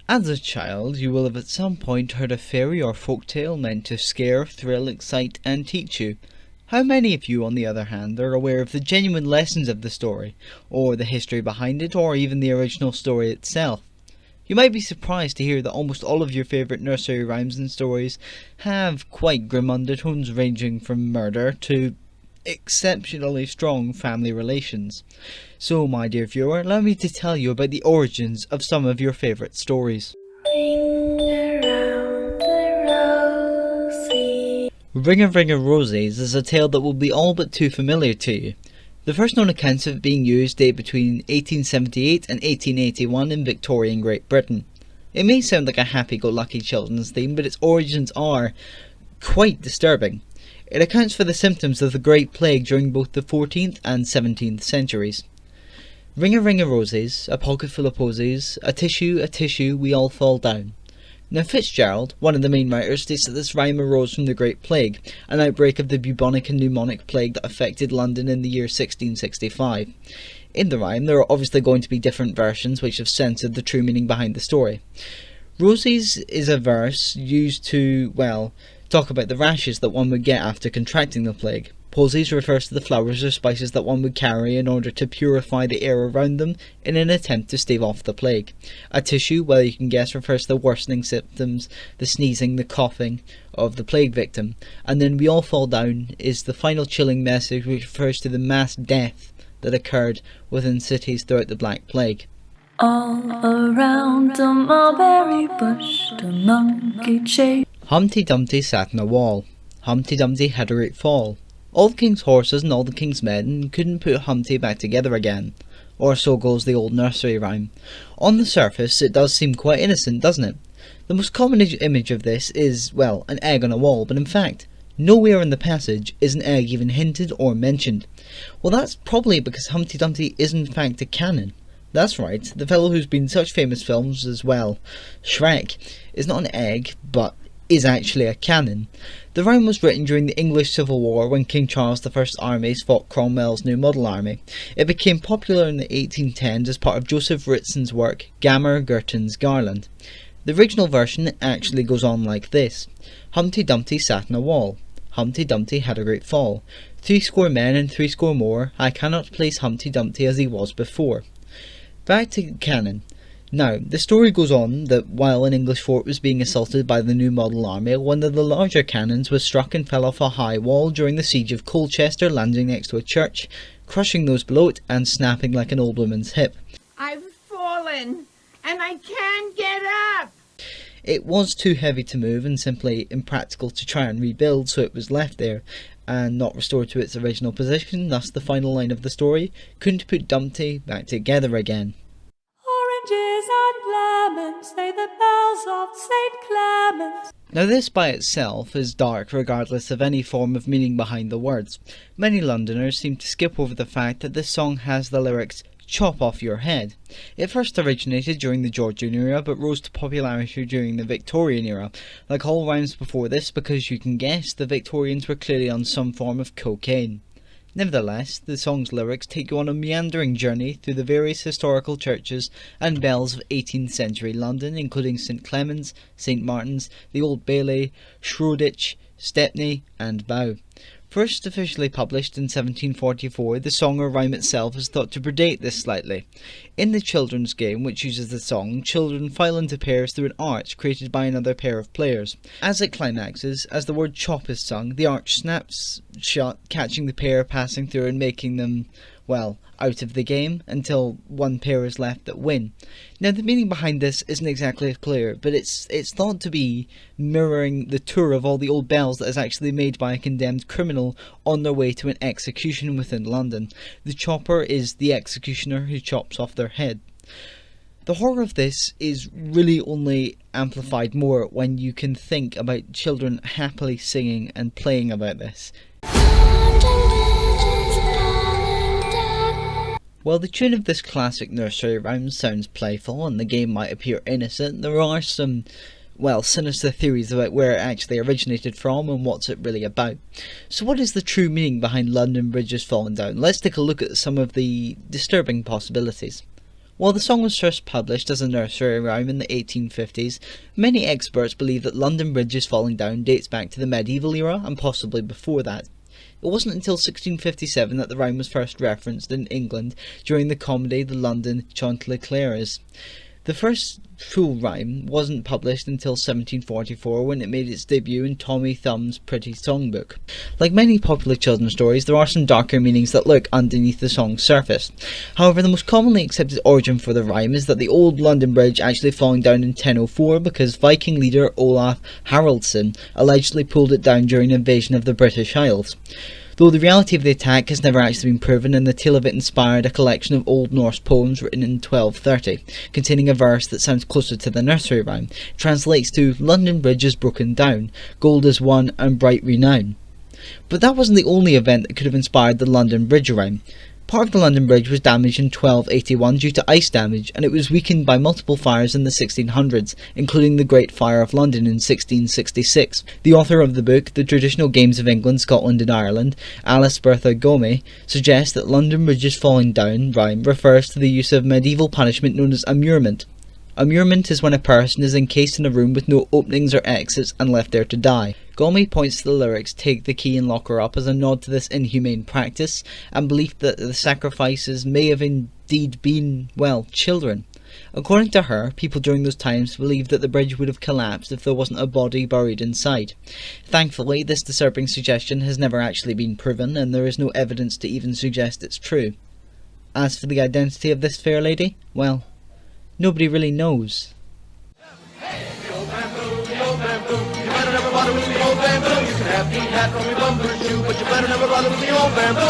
As a child, you will have at some point heard a fairy or folktale meant to scare, thrill, excite, and teach you. How many of you, on the other hand, are aware of the genuine lessons of the story, or the history behind it, or even the original story itself? You might be surprised to hear that almost all of your favourite nursery rhymes and stories have quite grim undertones ranging from murder to exceptionally strong family relations. So, my dear viewer, allow me to tell you about the origins of some of your favourite stories. Ring around the rosy. Ring a Ring of Roses is a tale that will be all but too familiar to you. The first known accounts of it being used date between 1878 and 1881 in Victorian Great Britain. It may sound like a happy-go-lucky children's theme, but its origins are quite disturbing. It accounts for the symptoms of the Great Plague during both the 14th and 17th centuries. Ring a roses, a pocket full of posies, a tissue, we all fall down. Now Fitzgerald, one of the main writers, states that this rhyme arose from the Great Plague, an outbreak of the bubonic and pneumonic plague that affected London in the year 1665. In the rhyme, there are obviously going to be different versions which have censored the true meaning behind the story. Roses is a verse used to, talk about the rashes that one would get after contracting the plague. Posies refers to the flowers or spices that one would carry in order to purify the air around them in an attempt to stave off the plague. A tissue, well you can guess, refers to the worsening symptoms, the sneezing, the coughing of the plague victim. And then we all fall down is the final chilling message which refers to the mass death that occurred within cities throughout the Black Plague. All around the mulberry bush, the monkey chased. Humpty Dumpty sat on a wall. Humpty Dumpty had a great fall. All the king's horses and all the king's men couldn't put Humpty back together again. Or so goes the old nursery rhyme. On the surface, it does seem quite innocent, doesn't it? The most common image of this is, an egg on a wall, but in fact, nowhere in the passage is an egg even hinted or mentioned. Well, that's probably because Humpty Dumpty is in fact a canon. That's right, the fellow who's been in such famous films as Shrek, is not an egg, but is actually a cannon. The rhyme was written during the English Civil War when King Charles I's armies fought Cromwell's New Model Army. It became popular in the 1810s as part of Joseph Ritson's work Gammer Gurton's Garland. The original version actually goes on like this. Humpty Dumpty sat on a wall. Humpty Dumpty had a great fall. 60 men and 60 more, I cannot place Humpty Dumpty as he was before. Back to canon. Now, the story goes on that while an English fort was being assaulted by the New Model Army, one of the larger cannons was struck and fell off a high wall during the siege of Colchester, landing next to a church, crushing those below it and snapping like an old woman's hip. I've fallen, and I can't get up! It was too heavy to move and simply impractical to try and rebuild, so it was left there and not restored to its original position. Thus the final line of the story, couldn't put Dumpty back together again. Oranges and lemons, say the bells of St. Clement's. Now this by itself is dark regardless of any form of meaning behind the words. Many Londoners seem to skip over the fact that this song has the lyrics, chop off your head. It first originated during the Georgian era but rose to popularity during the Victorian era, like all rhymes before this, because you can guess the Victorians were clearly on some form of cocaine. Nevertheless, the song's lyrics take you on a meandering journey through the various historical churches and bells of 18th century London, including St Clement's, St Martin's, the Old Bailey, Shoreditch, Stepney and Bow. First officially published in 1744, the song or rhyme itself is thought to predate this slightly. In the children's game which uses the song, children file into pairs through an arch created by another pair of players. As it climaxes, as the word chop is sung, the arch snaps shut, catching the pair passing through and making them, out of the game until one pair is left that win. Now the meaning behind this isn't exactly clear, but it's thought to be mirroring the tour of all the old bells that is actually made by a condemned criminal on their way to an execution within London. The chopper is the executioner who chops off their head. The horror of this is really only amplified more when you can think about children happily singing and playing about this. While the tune of this classic nursery rhyme sounds playful and the game might appear innocent, there are some, sinister theories about where it actually originated from and what's it really about. So what is the true meaning behind London bridges falling down? Let's take a look at some of the disturbing possibilities. While the song was first published as a nursery rhyme in the 1850s, many experts believe that London Bridge is falling down dates back to the medieval era and possibly before that. It wasn't until 1657 that the rhyme was first referenced in England during the comedy The London Chanticleers. The first full rhyme wasn't published until 1744 when it made its debut in Tommy Thumb's Pretty Songbook. Like many popular children's stories, there are some darker meanings that lurk underneath the song's surface. However, the most commonly accepted origin for the rhyme is that the old London Bridge actually falling down in 1004 because Viking leader Olaf Haraldsson allegedly pulled it down during an invasion of the British Isles. Though the reality of the attack has never actually been proven, and the tale of it inspired a collection of Old Norse poems written in 1230, containing a verse that sounds closer to the nursery rhyme. It translates to "London Bridge is broken down, gold is won and bright renown." But that wasn't the only event that could have inspired the London Bridge rhyme. Part of the London Bridge was damaged in 1281 due to ice damage, and it was weakened by multiple fires in the 1600s, including the Great Fire of London in 1666. The author of the book, The Traditional Games of England, Scotland and Ireland, Alice Bertha Gomez, suggests that London Bridge's falling down rhyme refers to the use of medieval punishment known as immurement. Immurement is when a person is encased in a room with no openings or exits and left there to die. Gomez points to the lyrics "Take the key and lock her up" as a nod to this inhumane practice, and belief that the sacrifices may have indeed been, well, children. According to her, people during those times believed that the bridge would have collapsed if there wasn't a body buried inside. Thankfully, this disturbing suggestion has never actually been proven, and there is no evidence to even suggest it's true. As for the identity of this fair lady, well, nobody really knows. The old bamboo, you better never bother with the old bamboo. You can have the hat from your bumper shoe, but you better never bother with the old bamboo.